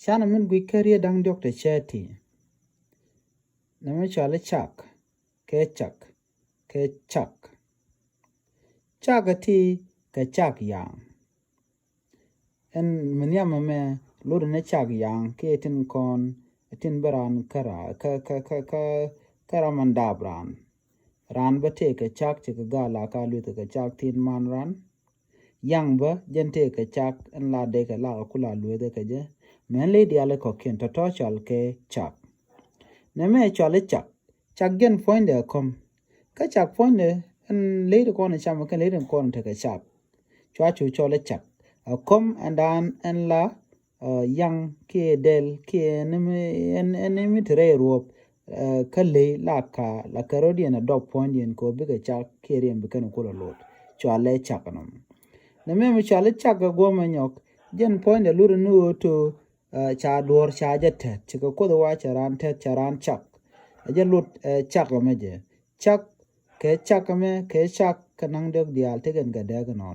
Shana min gwi career dang Dr. Chetty. Name chale chak. Ke chak. Ke chak. Chakati ke chak yang. En manyama me lord ne chak yang ke tin kon tin baran kara karamanda bran. Ran ba take chak chika gala ka luta ka chak tin man ran. Yang ba jen take chak en la de ka la kula luta ka je. Men lady ale kokin to chal ke chak. Neme chale chak. Chak gen point de kom. Ka chak point de en lady corner chama kan lady corner take chak. Chua chu chale chak. Kom and dan en la yang ke del ke enemy tre rope kale la ka la karodi na dog point yen ko biga chak ke rem bikan ko lot. Chale chak nam. Neme me chale chak go manyok jen point de luru nu to cha dor cha jete chika ko do wa charan te charan chak aje lut chak me je chak ke chak me ke chak kanang dog dial te gen ga de no